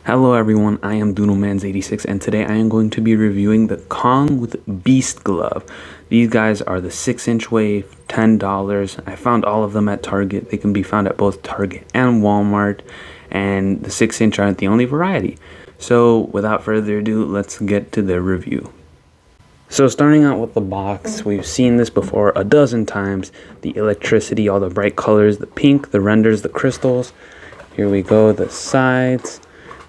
Hello everyone, I am Doodlemans86 and today I am going to be reviewing the Kong with B.E.A.S.T glove. These guys are the 6-inch wave, $10. I found all of them at Target. They can be found at both Target and Walmart, and the 6-inch aren't the only variety. So without further ado, let's get to the review. So starting out with the box, we've seen this before a dozen times. The electricity, all the bright colors, the pink, the renders, the crystals. Here we go, the sides.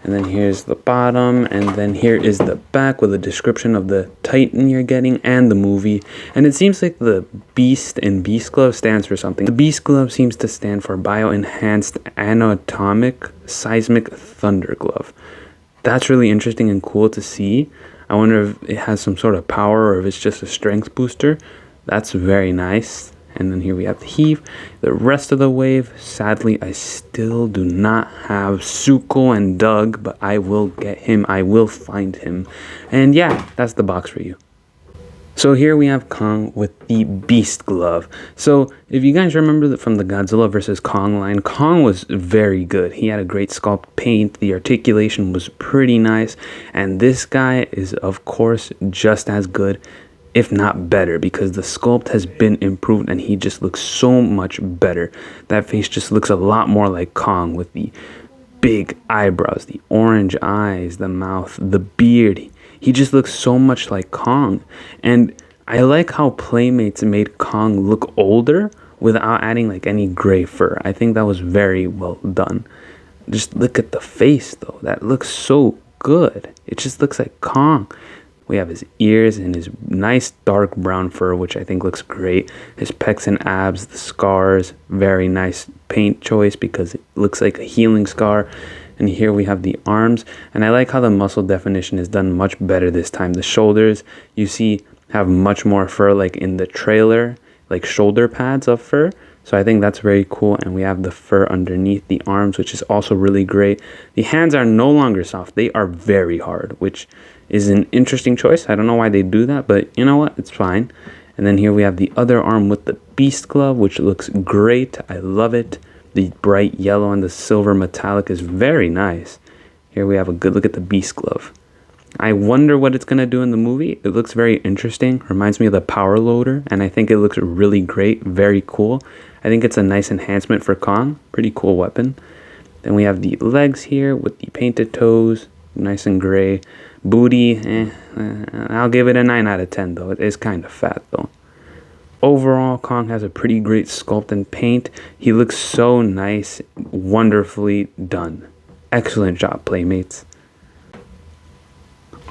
And then here's the bottom, and then here is the back with a description of the Titan you're getting and the movie. And it seems like the B.E.A.S.T in B.E.A.S.T glove stands for something. The B.E.A.S.T glove seems to stand for Bio-Enhanced Anatomic Seismic Thunder Glove. That's really interesting and cool to see. I wonder if it has some sort of power or if it's just a strength booster. That's very nice. And then here we have the HEAV. The rest of the wave, sadly, I still do not have Zuko and Doug, but I will get him. I will find him. And yeah, that's the box for you. So here we have Kong with the B.E.A.S.T glove. So if you guys remember from the Godzilla vs. Kong line, Kong was very good. He had a great sculpt paint. The articulation was pretty nice. And this guy is, of course, just as good, if not better, because the sculpt has been improved and he just looks so much better. That face just looks a lot more like Kong with the big eyebrows, the orange eyes, the mouth, the beard. He just looks so much like Kong. And I like how Playmates made Kong look older without adding like any gray fur. I think that was very well done. Just look at the face though. That looks so good. It just looks like Kong. We have his ears and his nice dark brown fur, which I think looks great. His pecs and abs, the scars, very nice paint choice because it looks like a healing scar. And here we have the arms, and I like how the muscle definition is done much better this time. The shoulders, you see, have much more fur like in the trailer, like shoulder pads of fur. So I think that's very cool. And we have the fur underneath the arms, which is also really great. The hands are no longer soft. They are very hard, which is an interesting choice. I don't know why they do that, but you know what? It's fine. And then here we have the other arm with the B.E.A.S.T glove, which looks great. I love it. The bright yellow and the silver metallic is very nice. Here we have a good look at the B.E.A.S.T glove. I wonder what it's going to do in the movie. It looks very interesting. Reminds me of the power loader, and I think it looks really great. Very cool. I think it's a nice enhancement for Kong. Pretty cool weapon. Then we have the legs here with the painted toes. Nice and gray. Booty, I'll give it a 9 out of 10 though. It is kind of fat though. Overall, Kong has a pretty great sculpt and paint. He looks so nice, wonderfully done. Excellent job, Playmates.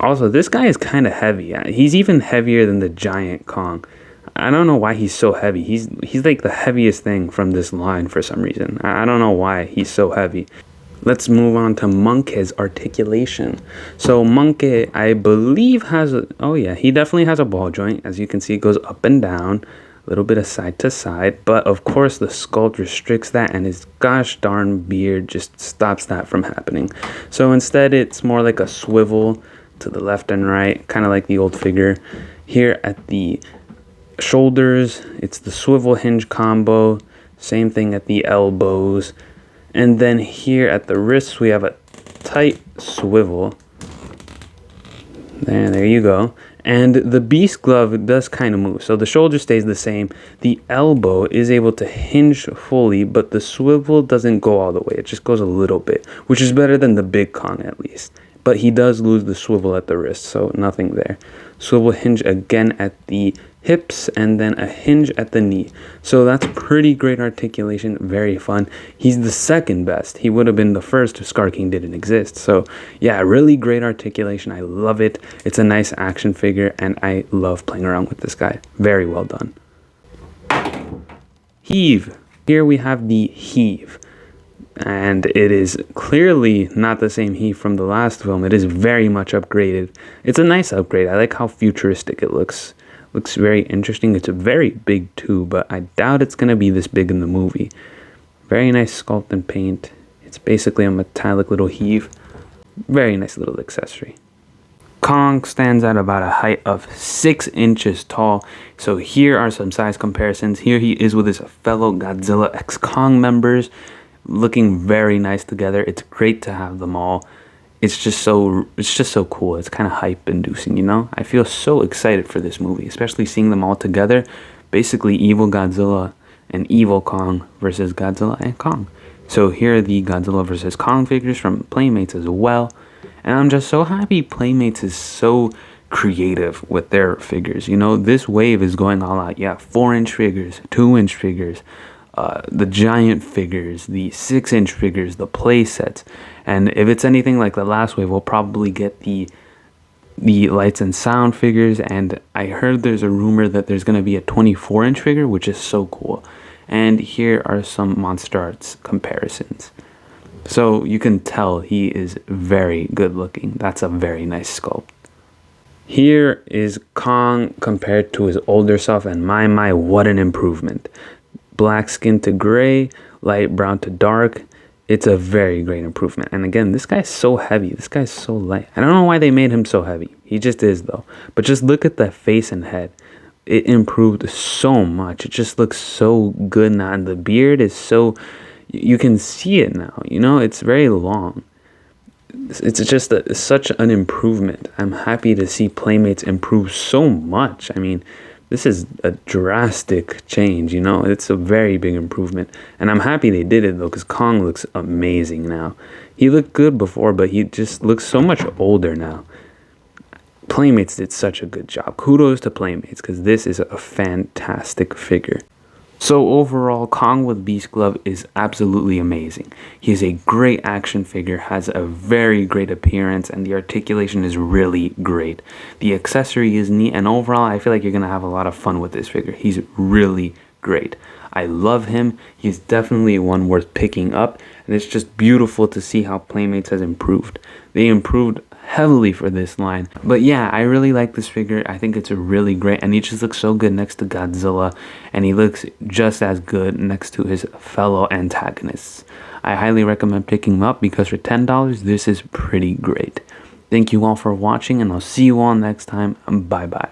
Also, this guy is kind of heavy. He's even heavier than the giant Kong. I don't know why he's so heavy. He's like the heaviest thing from this line for some reason. I don't know why he's so heavy. Let's move on to Monkey's articulation. So Monkey, I believe, has a... Oh yeah, he definitely has a ball joint. As you can see, it goes up and down. A little bit of side to side. But of course, the sculpt restricts that. And his gosh darn beard just stops that from happening. So instead, it's more like a swivel to the left and right. Kind of like the old figure. Here at the shoulders, it's the swivel hinge combo. Same thing at the elbows. And then here at the wrists, we have a tight swivel. There you go. And the B.E.A.S.T glove does kind of move. So the shoulder stays the same. The elbow is able to hinge fully, but the swivel doesn't go all the way. It just goes a little bit, which is better than the big Kong at least. But he does lose the swivel at the wrist, so nothing there. Swivel hinge again at the hips, and then a hinge at the knee. So that's pretty great articulation, very fun. He's the second best. He would have been the first if Scar King didn't exist. So yeah, really great articulation. I love it. It's a nice action figure, and I love playing around with this guy. Very well done. HEAV. Here we have the HEAV. And it is clearly not the same HEAV from the last film. It is very much upgraded. It's a nice upgrade. I like how futuristic it looks. Looks very interesting. It's very big too, but I doubt it's going to be this big in the movie. Very nice sculpt and paint. It's basically a metallic little HEAV. Very nice little accessory. Kong stands at about a height of 6 inches tall. So here are some size comparisons. Here he is with his fellow Godzilla X Kong members, looking very nice together. It's great to have them all. it's just so cool. It's kind of hype inducing, you know? I feel so excited for this movie, especially seeing them all together. Basically evil Godzilla and evil Kong versus Godzilla and Kong. So here are the Godzilla versus Kong figures from Playmates as well. And I'm just so happy Playmates is so creative with their figures. You know, this wave is going all out. Yeah, 4-inch figures, 2-inch figures, the giant figures, the 6-inch figures, the play sets. And if it's anything like the last wave, we'll probably get the lights and sound figures. And I heard there's a rumor that there's going to be a 24-inch figure, which is so cool. And here are some Monster Arts comparisons. So you can tell he is very good looking. That's a very nice sculpt. Here is Kong compared to his older self, and my, what an improvement. Black skin to gray, light brown to dark. It's a very great improvement. And again, this guy's so heavy. This guy's so light. I don't know why they made him so heavy. He just is though. But just look at the face and head. It improved so much. It just looks so good now. And the beard is so, you can see it now. You know, it's very long. It's just such an improvement. I'm happy to see Playmates improve so much. I mean, this is a drastic change, you know. It's a very big improvement. And I'm happy they did it, though, because Kong looks amazing now. He looked good before, but he just looks so much older now. Playmates did such a good job. Kudos to Playmates, because this is a fantastic figure. So overall, Kong with Beast Glove is absolutely amazing. He is a great action figure, has a very great appearance, and the articulation is really great. The accessory is neat, and overall, I feel like you're going to have a lot of fun with this figure. He's really great. I love him. He's definitely one worth picking up, and it's just beautiful to see how Playmates has improved. They improved heavily for this line. But yeah, I really like this figure. I think it's a really great, and he just looks so good next to Godzilla, and he looks just as good next to his fellow antagonists. I highly recommend picking him up because for $10, this is pretty great. Thank you all for watching, and I'll see you all next time. Bye bye.